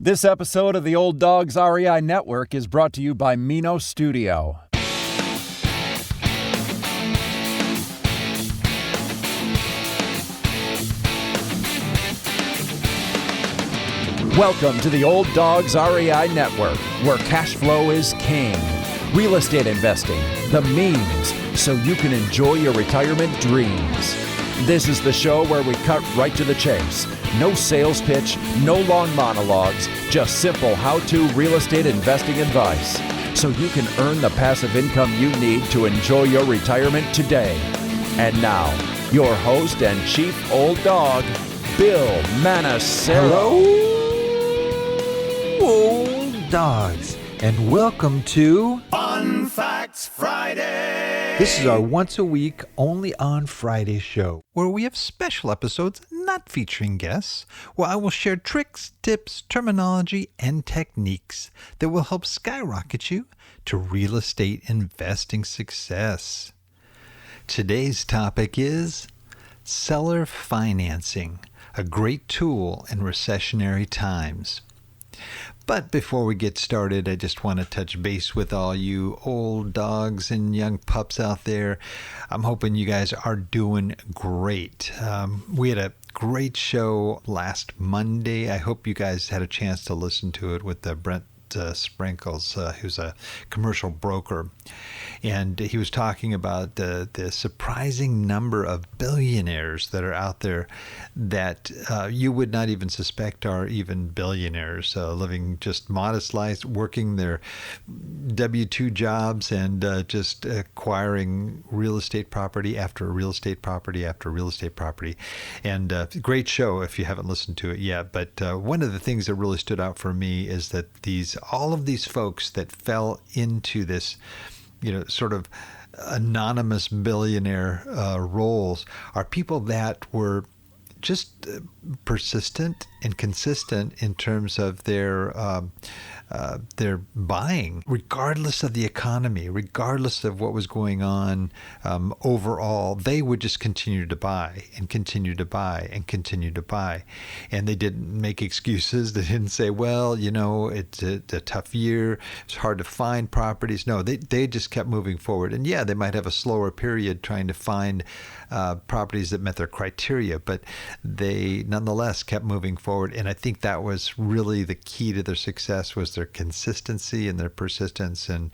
This episode of the Old Dogs REI Network is brought to you by Mino Studio. Welcome to the Old Dogs REI Network, where cash flow is king. Real estate investing, the means, so you can enjoy your retirement dreams. This is the show where we cut right to the chase. No sales pitch, no long monologues, just simple how-to real estate investing advice, so you can earn the passive income you need to enjoy your retirement today. And now, your host and chief old dog, Bill Manassero. Hello, old dogs, and welcome to Fun Facts Friday. This is our once a week, only on Friday show, where we have special episodes not featuring guests, where I will share tricks, tips, terminology, and techniques that will help skyrocket you to real estate investing success. Today's topic is seller financing, a great tool in recessionary times. But before we get started, I just want to touch base with all you old dogs and young pups out there. I'm hoping you guys are doing great. We had a great show last Monday. I hope you guys had a chance to listen to it with Brent Sprinkles, who's a commercial broker. And he was talking about the surprising number of billionaires that are out there that you would not even suspect are even billionaires, living just modest lives, working their W-2 jobs and just acquiring real estate property after real estate property after real estate property. And great show if you haven't listened to it yet. But one of the things that really stood out for me is that all of these folks that fell into this, sort of anonymous billionaire roles are people that were just persistent and consistent in terms of their buying, regardless of the economy, regardless of what was going on overall. They would just continue to buy and continue to buy and continue to buy. And they didn't make excuses. They didn't say, well, it's a tough year. It's hard to find properties. No, they just kept moving forward. And yeah, they might have a slower period trying to find properties that met their criteria, but they nonetheless kept moving forward. And I think that was really the key to their success, was their consistency and their persistence. And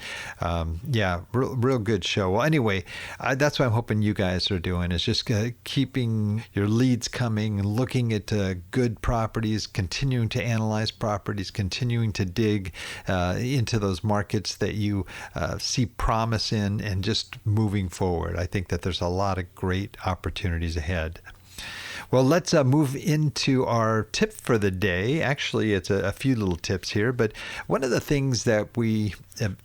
real good show. Well, anyway, that's what I'm hoping you guys are doing, is just keeping your leads coming and looking at good properties, continuing to analyze properties, continuing to dig into those markets that you see promise in, and just moving forward. I think that there's a lot of great opportunities ahead. Well, let's move into our tip for the day. Actually, it's a few little tips here, but one of the things that we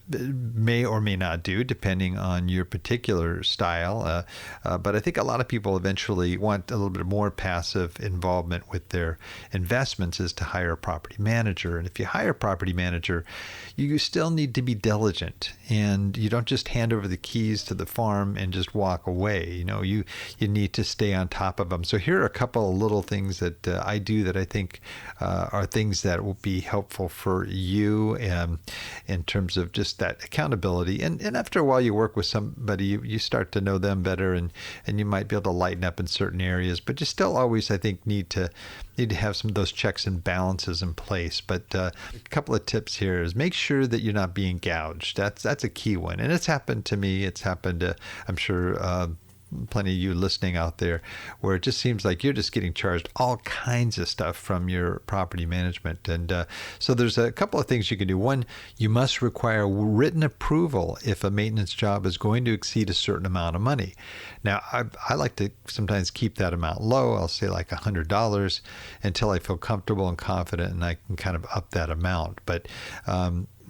may or may not do, depending on your particular style, but I think a lot of people eventually want a little bit more passive involvement with their investments, is to hire a property manager. And if you hire a property manager, you still need to be diligent, and you don't just hand over the keys to the farm and just walk away. You need to stay on top of them. So here are a couple of little things that I do that I think are things that will be helpful for you in terms of just that accountability. And after a while, you work with somebody, you start to know them better, and you might be able to lighten up in certain areas, but you still always, I think, need to have some of those checks and balances in place. But a couple of tips here is make sure that you're not being gouged. That's a key one. And it's happened to me. It's happened to, I'm sure, plenty of you listening out there, where it just seems like you're just getting charged all kinds of stuff from your property management. And so there's a couple of things you can do. One, you must require written approval if a maintenance job is going to exceed a certain amount of money. Now, I like to sometimes keep that amount low. I'll say like $100 until I feel comfortable and confident, and I can kind of up that amount. But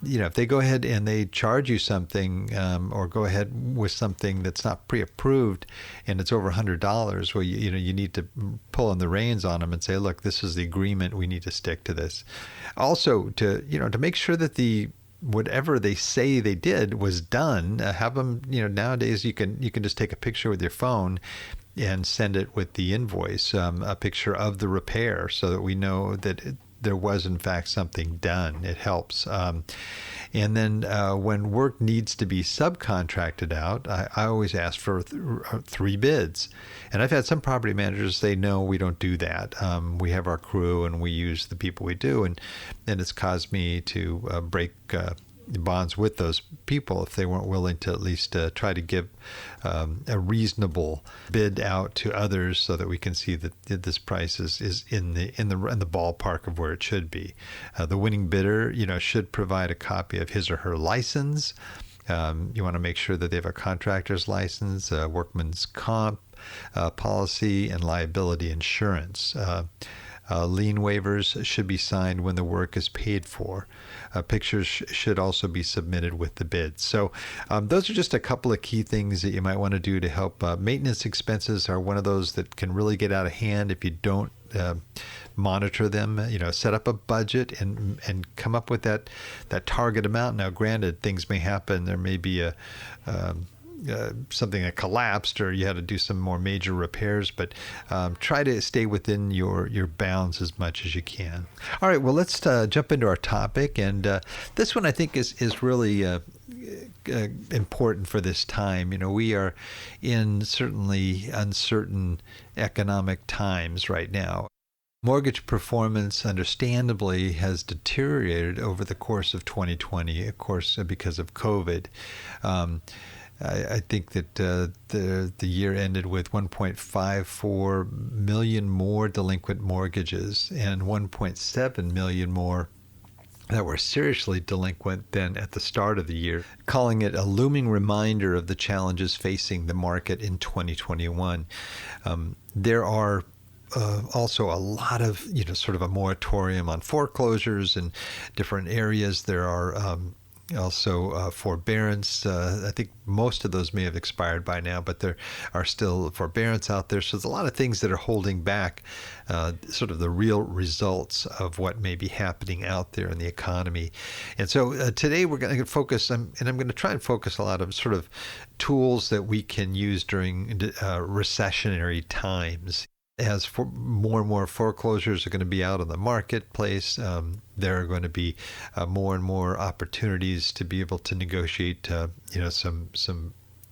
if they go ahead and they charge you something, or go ahead with something that's not pre-approved and it's over $100, well, you need to pull on the reins on them and say, look, this is the agreement. We need to stick to this. Also, to make sure that whatever they say they did was done. Have them, nowadays you can just take a picture with your phone and send it with the invoice, a picture of the repair, so that we know that there was in fact something done. It helps. And then when work needs to be subcontracted out, I always ask for three bids. And I've had some property managers say, no, we don't do that. We have our crew and we use the people we do. And it's caused me to break bonds with those people if they weren't willing to at least try to give a reasonable bid out to others so that we can see that this price is in the ballpark of where it should be. The winning bidder, should provide a copy of his or her license. You want to make sure that they have a contractor's license, workman's comp policy, and liability insurance. Lien waivers should be signed when the work is paid for. Pictures should also be submitted with the bid. So those are just a couple of key things that you might want to do to help. Maintenance expenses are one of those that can really get out of hand if you don't monitor them. Set up a budget and come up with that target amount. Now, granted, things may happen. There may be something that collapsed or you had to do some more major repairs, but try to stay within your bounds as much as you can. All right, well, let's jump into our topic. And this one I think is really important for this time. We are in certainly uncertain economic times right now. Mortgage performance, understandably, has deteriorated over the course of 2020, of course, because of COVID. I think that the year ended with 1.54 million more delinquent mortgages and 1.7 million more that were seriously delinquent than at the start of the year, calling it a looming reminder of the challenges facing the market in 2021. There are also a lot of, sort of a moratorium on foreclosures in different areas. There are also forbearance. I think most of those may have expired by now, but there are still forbearance out there. So there's a lot of things that are holding back sort of the real results of what may be happening out there in the economy. And so today we're going to focus, and I'm going to try and focus a lot of sort of tools that we can use during recessionary times. As more and more foreclosures are going to be out on the marketplace, there are going to be more and more opportunities to be able to negotiate,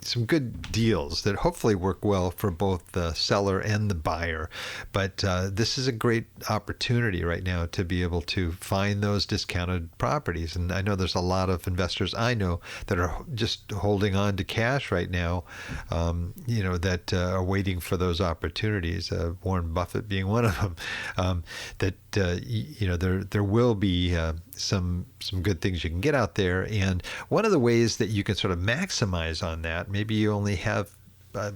some good deals that hopefully work well for both the seller and the buyer. But this is a great opportunity right now to be able to find those discounted properties. And I know there's a lot of investors I know that are just holding on to cash right now, that are waiting for those opportunities. Warren Buffett being one of them. There will be some good things you can get out there. And one of the ways that you can sort of maximize on that, maybe you only have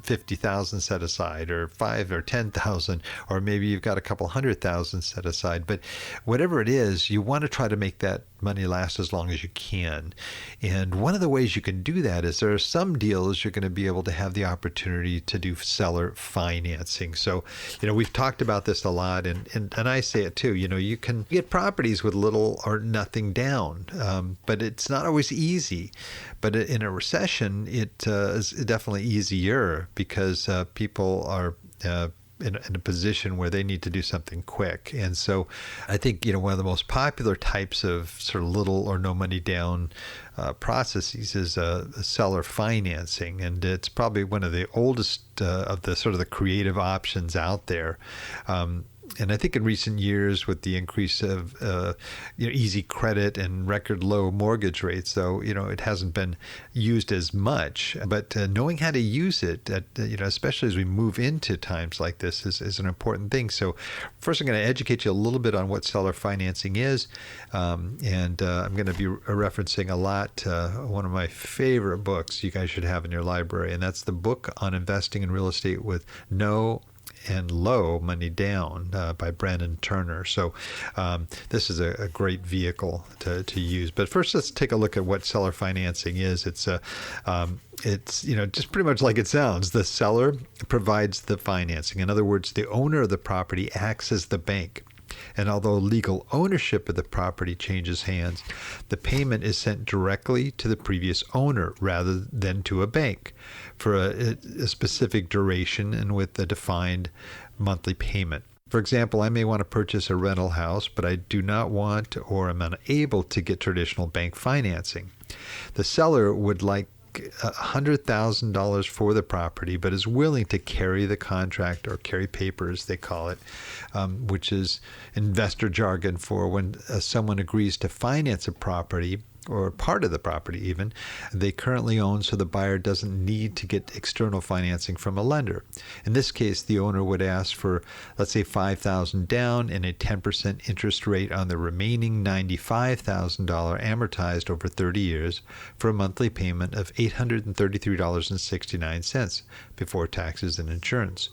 50,000 set aside, or 5 or 10,000, or maybe you've got a couple 100,000 set aside. But whatever it is, you want to try to make that money last as long as you can. And one of the ways you can do that is there are some deals you're going to be able to have the opportunity to do seller financing. So, we've talked about this a lot, and I say it too. You can get properties with little or nothing down, but it's not always easy. But in a recession, it is definitely easier because people are in a position where they need to do something quick. And so I think, one of the most popular types of sort of little or no money down processes is seller financing. And it's probably one of the oldest of the sort of the creative options out there. And I think in recent years, with the increase of easy credit and record low mortgage rates, though, it hasn't been used as much. But knowing how to use it, especially as we move into times like this, is an important thing. So first, I'm going to educate you a little bit on what seller financing is. And I'm going to be referencing a lot one of my favorite books you guys should have in your library, and that's the book on investing in real estate with no and low money down by Brandon Turner. So this is a great vehicle to use. But first, let's take a look at what seller financing is. It's just pretty much like it sounds. The seller provides the financing. In other words, the owner of the property acts as the bank. And although legal ownership of the property changes hands, the payment is sent directly to the previous owner rather than to a bank for a specific duration and with a defined monthly payment. For example, I may want to purchase a rental house, but I do not want or am unable to get traditional bank financing. The seller would like $100,000 for the property, but is willing to carry the contract or carry paper, as they call it, which is investor jargon for when someone agrees to finance a property or part of the property even, they currently own, so the buyer doesn't need to get external financing from a lender. In this case, the owner would ask for, let's say, $5,000 down and a 10% interest rate on the remaining $95,000 amortized over 30 years for a monthly payment of $833.69 before taxes and insurance.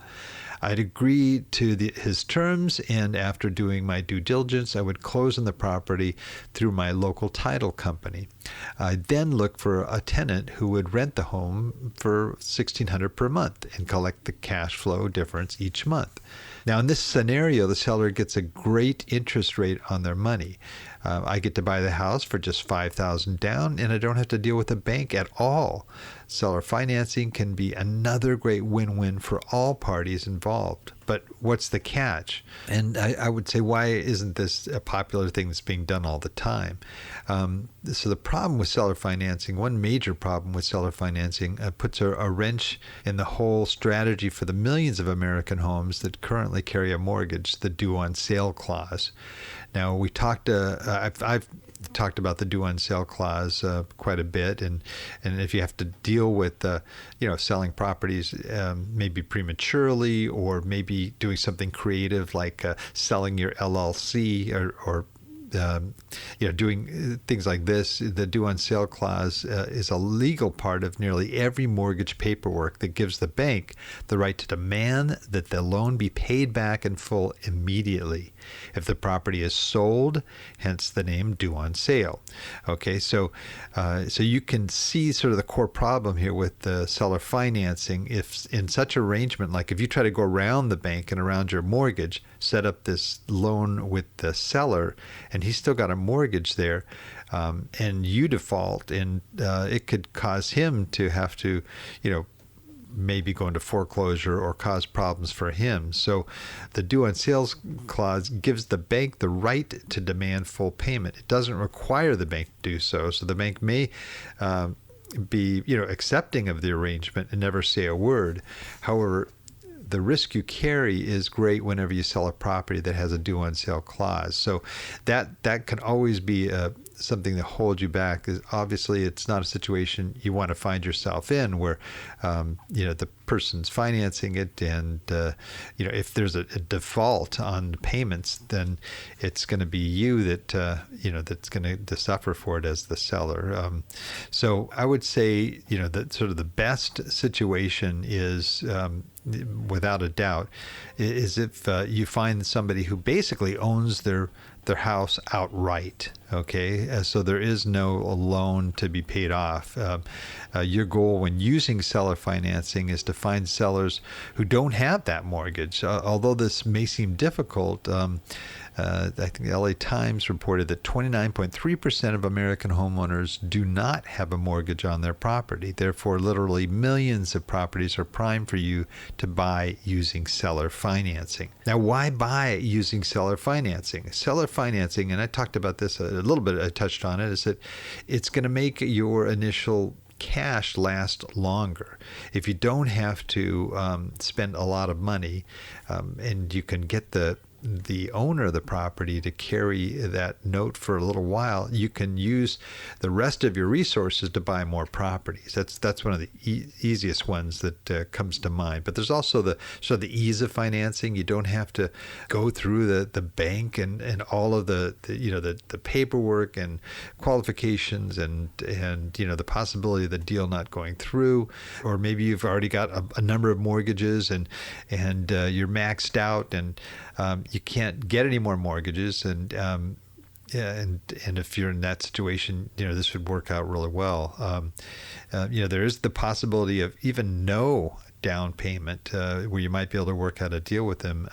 I'd agree to his terms, and after doing my due diligence, I would close on the property through my local title company. I'd then look for a tenant who would rent the home for $1,600 per month and collect the cash flow difference each month. Now, in this scenario, the seller gets a great interest rate on their money. I get to buy the house for just $5,000 down, and I don't have to deal with a bank at all. Seller financing can be another great win-win for all parties involved. But what's the catch? And I would say, why isn't this a popular thing that's being done all the time? So the problem with seller financing, one major problem with seller financing, puts a wrench in the whole strategy for the millions of American homes that currently carry a mortgage, the due on sale clause. Now, we talked. I've talked about the due on sale clause quite a bit, and if you have to deal with selling properties maybe prematurely, or maybe doing something creative like selling your LLC or doing things like this, the due on sale clause is a legal part of nearly every mortgage paperwork that gives the bank the right to demand that the loan be paid back in full immediately if the property is sold, hence the name due on sale. Okay, so you can see sort of the core problem here with the seller financing. If in such arrangement, like if you try to go around the bank and around your mortgage, set up this loan with the seller, and he's still got a mortgage there, and you default, and it could cause him to have to, maybe go into foreclosure or cause problems for him. So the due on sales clause gives the bank the right to demand full payment. It doesn't require the bank to do so. So the bank may be accepting of the arrangement and never say a word. However, the risk you carry is great whenever you sell a property that has a due on sale clause. So that can always be something that holds you back. Obviously, it's not a situation you want to find yourself in where the person's financing it, and if there's a default on the payments, then it's going to be you that that's going to suffer for it as the seller. So I would say that sort of the best situation is, without a doubt, is if you find somebody who basically owns their house outright. Okay, so there is no loan to be paid off. Your goal when using seller financing is to find sellers who don't have that mortgage. Although this may seem difficult, I think the LA Times reported that 29.3% of American homeowners do not have a mortgage on their property. Therefore, literally millions of properties are primed for you to buy using seller financing. Now, why buy using seller financing? Seller financing, and I talked about this a little bit, I touched on it, is that it's going to make your initial cash last longer. If you don't have to spend a lot of money, and you can get the owner of the property to carry that note for a little while, you can use the rest of your resources to buy more properties. That's one of the easiest ones that comes to mind. But there's also the ease of financing. You don't have to go through the bank and all of the paperwork and qualifications and the possibility of the deal not going through, or maybe you've already got a number of mortgages and you're maxed out, and you can't get any more mortgages, and if you're in that situation, this would work out really well. There is the possibility of even no down payment, where you might be able to work out a deal with them,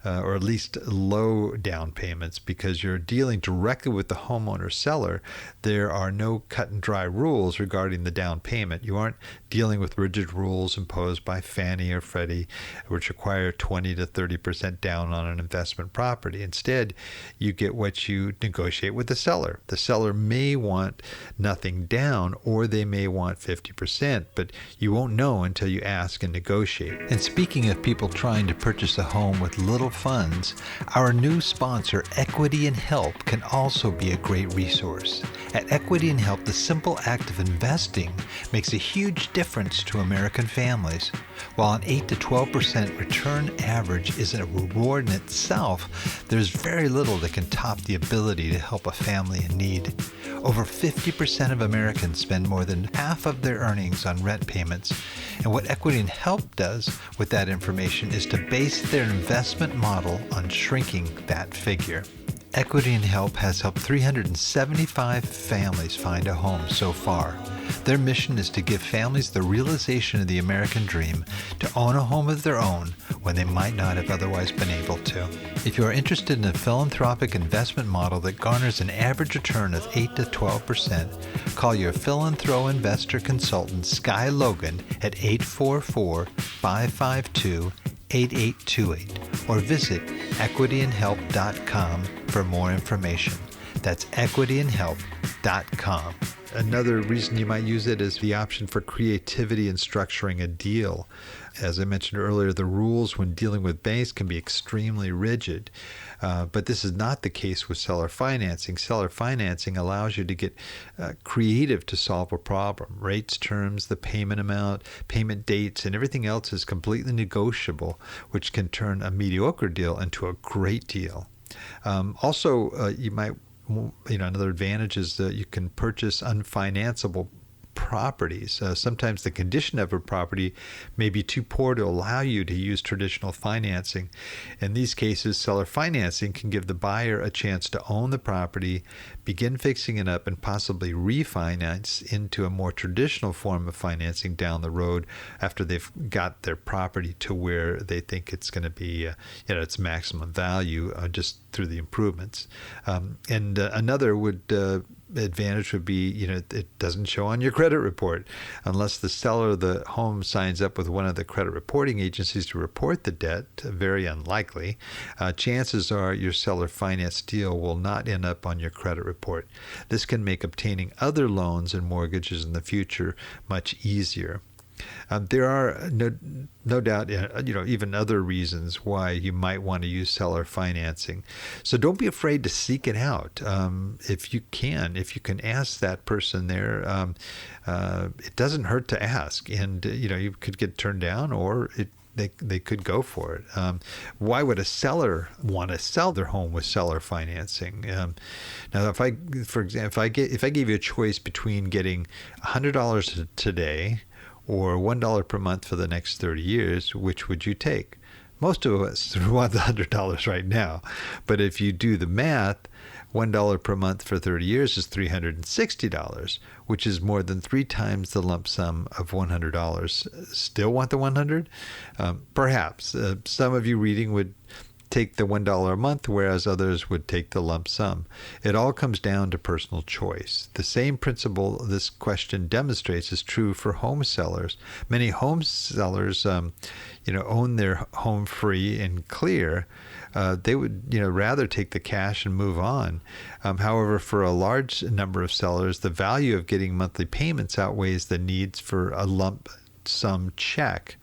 or at least low down payments, because you're dealing directly with the homeowner seller. There are no cut and dry rules regarding the down payment. You aren't dealing with rigid rules imposed by Fannie or Freddie, which require 20 to 30% down on an investment property. Instead, you get what you negotiate with the seller. The seller may want nothing down, or they may want 50%, but you won't know until you ask and negotiate. And speaking of people trying to purchase a home with little funds, our new sponsor, Equity and Help, can also be a great resource. At Equity and Help, the simple act of investing makes a huge difference to American families. While an 8 to 12% return average isn't a reward in itself, there's very little that can top the ability to help a family in need. Over 50% of Americans spend more than half of their earnings on rent payments, and what Equity and Help does with that information is to base their investment model on shrinking that figure. Equity and Help has helped 375 families find a home so far. Their mission is to give families the realization of the American dream to own a home of their own when they might not have otherwise been able to. If you are interested in a philanthropic investment model that garners an average return of 8 to 12%, call your Philanthro investor consultant, Sky Logan, at 844-552-8828, or visit equityandhelp.com for more information. That's equityandhelp.com. Another reason you might use it is the option for creativity in structuring a deal. As I mentioned earlier, the rules when dealing with banks can be extremely rigid, but this is not the case with seller financing. Seller financing allows you to get creative to solve a problem. Rates, terms, the payment amount, payment dates, and everything else is completely negotiable, which can turn a mediocre deal into a great deal. Another advantage is that you can purchase unfinanceable properties. Sometimes the condition of a property may be too poor to allow you to use traditional financing. In these cases, seller financing can give the buyer a chance to own the property, begin fixing it up, and possibly refinance into a more traditional form of financing down the road after they've got their property to where they think it's going to be its maximum value just through the improvements. Another advantage would be, it doesn't show on your credit report. Unless the seller of the home signs up with one of the credit reporting agencies to report the debt, very unlikely, chances are your seller finance deal will not end up on your credit report. This can make obtaining other loans and mortgages in the future much easier. There are no doubt, even other reasons why you might want to use seller financing. So don't be afraid to seek it out. If you can ask that person there, it doesn't hurt to ask. And, you could get turned down, or they could go for it. Why would a seller want to sell their home with seller financing? Now, if I gave you a choice between getting $100 today or $1 per month for the next 30 years, which would you take? Most of us want the $100 right now. But if you do the math, $1 per month for 30 years is $360, which is more than 3 times the lump sum of $100. Still want the $100? Perhaps. Some of you reading would take the $1 a month, whereas others would take the lump sum. It all comes down to personal choice. The same principle this question demonstrates is true for home sellers. Many home sellers, own their home free and clear. They would, rather take the cash and move on. However, for a large number of sellers, the value of getting monthly payments outweighs the needs for a lump sum check.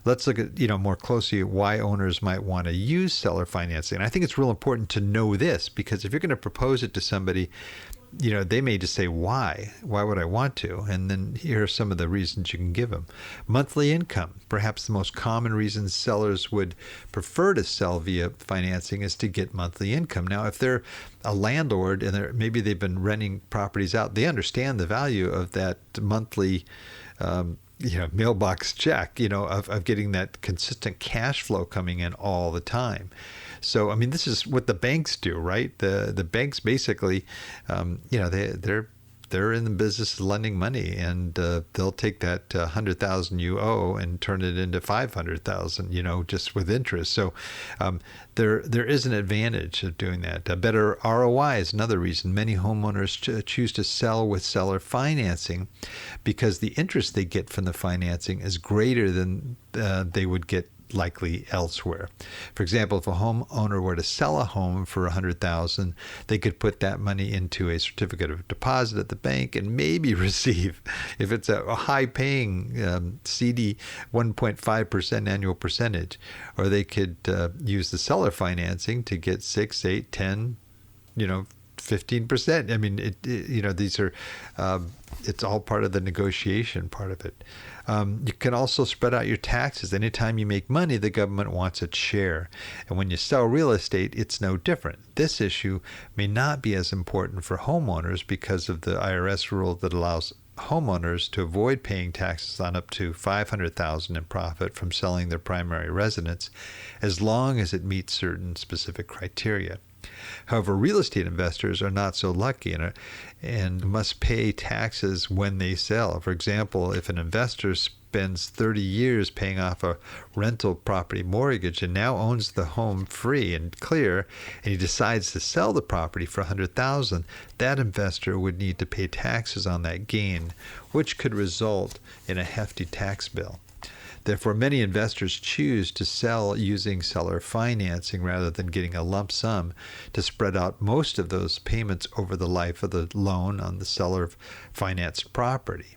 Let's look at, more closely at why owners might want to use seller financing. And I think it's real important to know this, because if you're going to propose it to somebody, they may just say, why? Why would I want to? And then here are some of the reasons you can give them. Monthly income. Perhaps the most common reason sellers would prefer to sell via financing is to get monthly income. Now, if they're a landlord and maybe they've been renting properties out, they understand the value of that monthly mailbox check, of getting that consistent cash flow coming in all the time. So, this is what the banks do, right? The banks basically, they're they're in the business of lending money, and they'll take that 100,000 you owe and turn it into 500,000, just with interest. So there is an advantage of doing that. A better ROI is another reason. Many homeowners choose to sell with seller financing because the interest they get from the financing is greater than they would get likely elsewhere. For example, if a homeowner were to sell a home for $100,000, they could put that money into a certificate of deposit at the bank and maybe receive, if it's a high-paying CD, 1.5% annual percentage, or they could use the seller financing to get 6, 8, 10, 15%. I mean, these are, it's all part of the negotiation part of it. You can also spread out your taxes. Anytime you make money, the government wants its share. And when you sell real estate, it's no different. This issue may not be as important for homeowners because of the IRS rule that allows homeowners to avoid paying taxes on up to $500,000 in profit from selling their primary residence, as long as it meets certain specific criteria. However, real estate investors are not so lucky and must pay taxes when they sell. For example, if an investor spends 30 years paying off a rental property mortgage and now owns the home free and clear, and he decides to sell the property for $100,000, that investor would need to pay taxes on that gain, which could result in a hefty tax bill. Therefore, many investors choose to sell using seller financing rather than getting a lump sum to spread out most of those payments over the life of the loan on the seller financed property.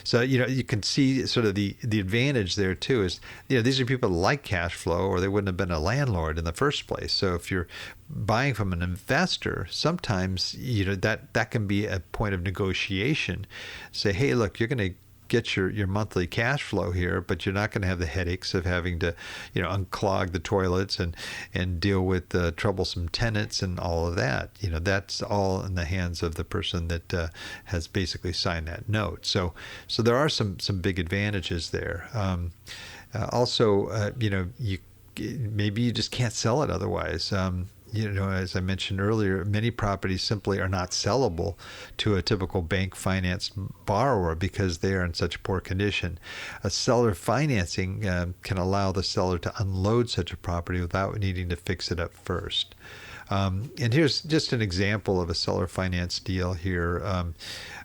So, you can see sort of the advantage there too is, these are people that like cash flow, or they wouldn't have been a landlord in the first place. So if you're buying from an investor, sometimes, that can be a point of negotiation. Say, hey, look, you're going to get your monthly cash flow here, but you're not going to have the headaches of having to, unclog the toilets and deal with troublesome tenants and all of that. That's all in the hands of the person that has basically signed that note. So there are some big advantages there. Also, maybe you just can't sell it otherwise. As I mentioned earlier, many properties simply are not sellable to a typical bank financed borrower because they are in such poor condition. A seller financing can allow the seller to unload such a property without needing to fix it up first. And here's just an example of a seller finance deal here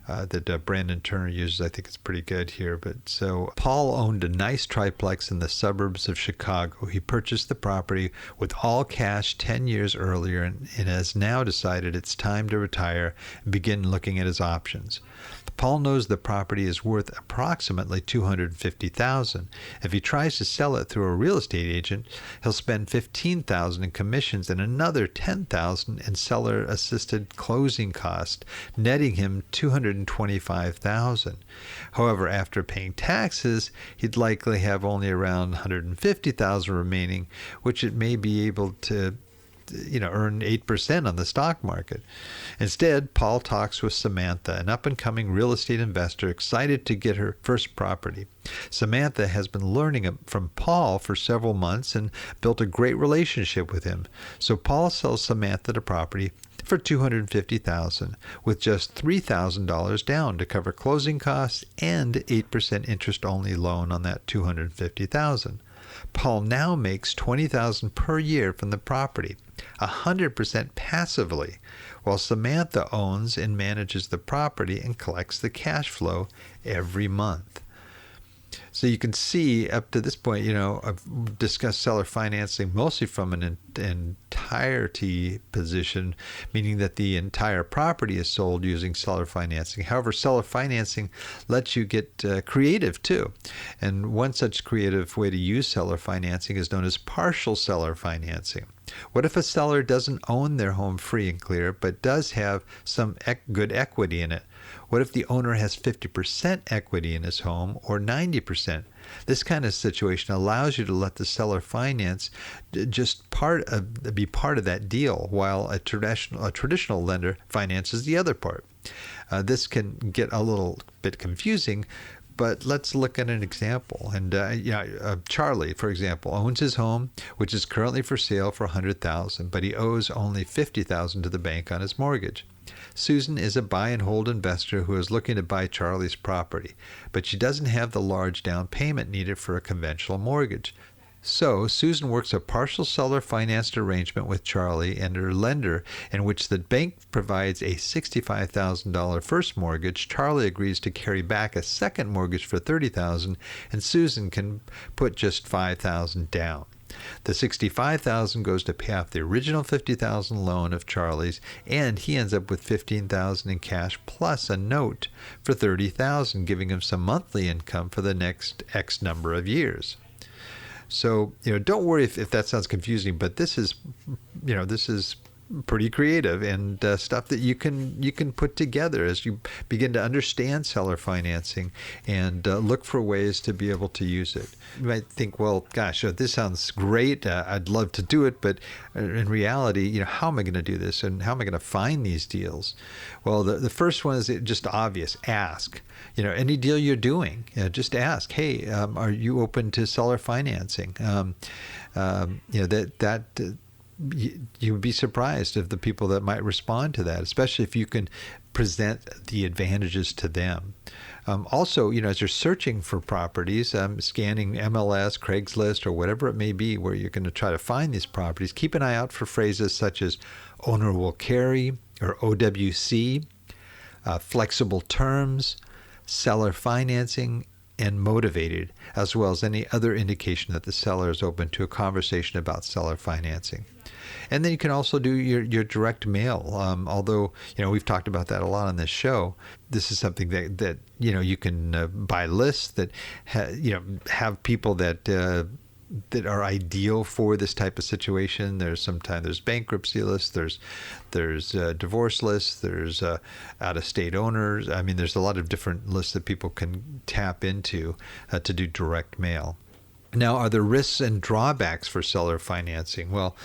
that Brandon Turner uses. I think it's pretty good here. But so Paul owned a nice triplex in the suburbs of Chicago. He purchased the property with all cash 10 years earlier and has now decided it's time to retire and begin looking at his options. Paul knows the property is worth approximately $250,000. If he tries to sell it through a real estate agent, he'll spend $15,000 in commissions and another $10,000 in seller-assisted closing costs, netting him $225,000. However, after paying taxes, he'd likely have only around $150,000 remaining, which it may be able to earn 8% on the stock market. Instead, Paul talks with Samantha, an up-and-coming real estate investor excited to get her first property. Samantha has been learning from Paul for several months and built a great relationship with him. So Paul sells Samantha the property for $250,000 with just $3,000 down to cover closing costs and 8% interest-only loan on that $250,000. Paul now makes $20,000 per year from the property, 100% passively, while Samantha owns and manages the property and collects the cash flow every month. So you can see up to this point, I've discussed seller financing mostly from an entirety position, meaning that the entire property is sold using seller financing. However, seller financing lets you get creative too. And one such creative way to use seller financing is known as partial seller financing. What if a seller doesn't own their home free and clear, but does have some good equity in it? What if the owner has 50% equity in his home or 90%? This kind of situation allows you to let the seller finance just be part of that deal, while a traditional lender finances the other part. This can get a little bit confusing, but let's look at an example. And Charlie, for example, owns his home, which is currently for sale for $100,000, but he owes only $50,000 to the bank on his mortgage. Susan is a buy and hold investor who is looking to buy Charlie's property, but she doesn't have the large down payment needed for a conventional mortgage. So, Susan works a partial seller financed arrangement with Charlie and her lender in which the bank provides a $65,000 first mortgage. Charlie agrees to carry back a second mortgage for $30,000, and Susan can put just $5,000 down. The $65,000 goes to pay off the original $50,000 loan of Charlie's, and he ends up with $15,000 in cash plus a note for $30,000, giving him some monthly income for the next X number of years. So, don't worry if that sounds confusing, but this is pretty creative and stuff that you can put together as you begin to understand seller financing and look for ways to be able to use it. You might think, well, gosh, this sounds great. I'd love to do it, but in reality, how am I going to do this and how am I going to find these deals? Well, the first one is just obvious. Ask. Any deal you're doing, just ask, hey, are you open to seller financing? You would be surprised of the people that might respond to that, especially if you can present the advantages to them. Also, as you're searching for properties, scanning MLS, Craigslist, or whatever it may be where you're going to try to find these properties, keep an eye out for phrases such as owner will carry or OWC, flexible terms, seller financing, and motivated, as well as any other indication that the seller is open to a conversation about seller financing. And then you can also do your direct mail. Although, we've talked about that a lot on this show. This is something that you can buy lists that, have people that are ideal for this type of situation. There's bankruptcy lists, there's divorce lists, there's out-of-state owners. I mean, there's a lot of different lists that people can tap into to do direct mail. Now, are there risks and drawbacks for seller financing? Well,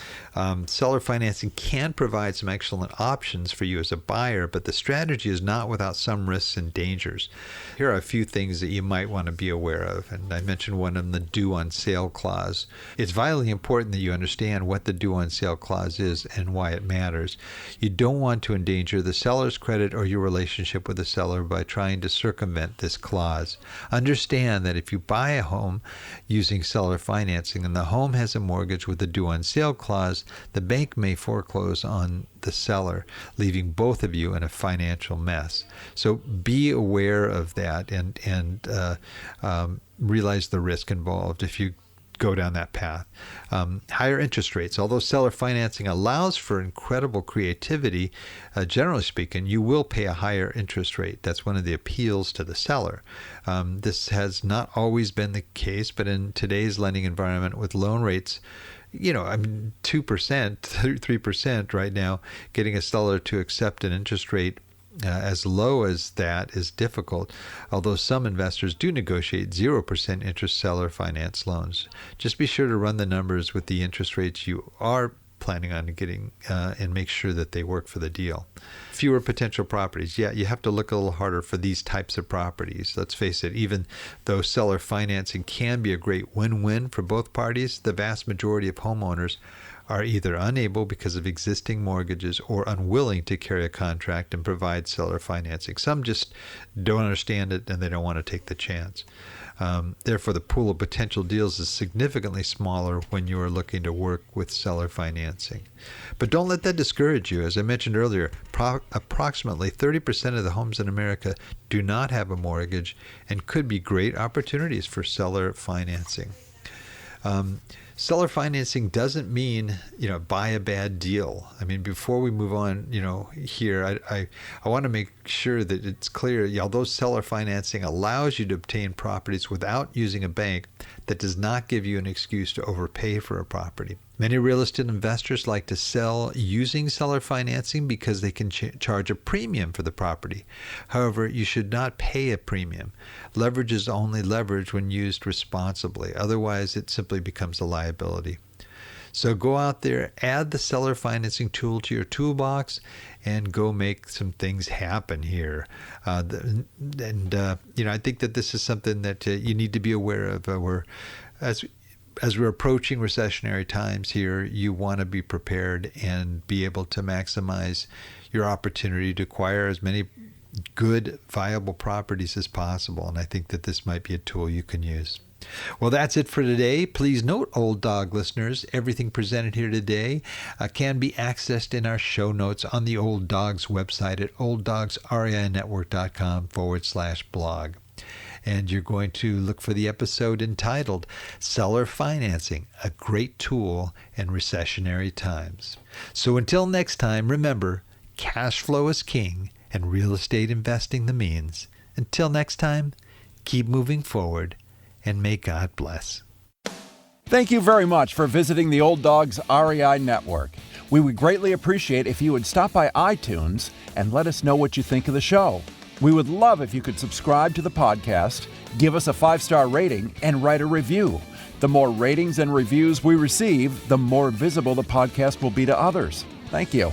seller financing can provide some excellent options for you as a buyer, but the strategy is not without some risks and dangers. Here are a few things that you might want to be aware of, and I mentioned one of them, the due on sale clause. It's vitally important that you understand what the due on sale clause is and why it matters. You don't want to endanger the seller's credit or your relationship with the seller by trying to circumvent this clause. Understand that if you buy a home using seller financing and the home has a mortgage with a due on sale clause, the bank may foreclose on the seller, leaving both of you in a financial mess. So be aware of that and realize the risk involved if you go down that path. Higher interest rates. Although seller financing allows for incredible creativity, generally speaking, you will pay a higher interest rate. That's one of the appeals to the seller. This has not always been the case, but in today's lending environment with loan rates, 2%, 3% right now, getting a seller to accept an interest rate as low as that is difficult, although some investors do negotiate 0% interest seller finance loans. Just be sure to run the numbers with the interest rates you are planning on getting and make sure that they work for the deal. Fewer potential properties. Yeah, you have to look a little harder for these types of properties. Let's face it, even though seller financing can be a great win-win for both parties, the vast majority of homeowners are either unable because of existing mortgages or unwilling to carry a contract and provide seller financing. Some just don't understand it and they don't want to take the chance. Therefore, the pool of potential deals is significantly smaller when you are looking to work with seller financing. But don't let that discourage you. As I mentioned earlier, approximately 30% of the homes in America do not have a mortgage and could be great opportunities for seller financing. Seller financing doesn't mean, buy a bad deal. I mean, before we move on, here, I want to make sure that it's clear, although seller financing allows you to obtain properties without using a bank, that does not give you an excuse to overpay for a property. Many real estate investors like to sell using seller financing because they can charge a premium for the property. However, you should not pay a premium. Leverage is only leverage when used responsibly. Otherwise, it simply becomes a liability. So go out there, add the seller financing tool to your toolbox, and go make some things happen here. I think that this is something that you need to be aware of. as we're approaching recessionary times here, you want to be prepared and be able to maximize your opportunity to acquire as many good, viable properties as possible. And I think that this might be a tool you can use. Well, that's it for today. Please note, Old Dog listeners, everything presented here today can be accessed in our show notes on the Old Dogs website at olddogsreinetwork.com/blog. And you're going to look for the episode entitled Seller Financing, a Great Tool in Recessionary Times. So until next time, remember, cash flow is king and real estate investing the means. Until next time, keep moving forward and may God bless. Thank you very much for visiting the Old Dogs REI Network. We would greatly appreciate if you would stop by iTunes and let us know what you think of the show. We would love if you could subscribe to the podcast, give us a 5-star rating, and write a review. The more ratings and reviews we receive, the more visible the podcast will be to others. Thank you.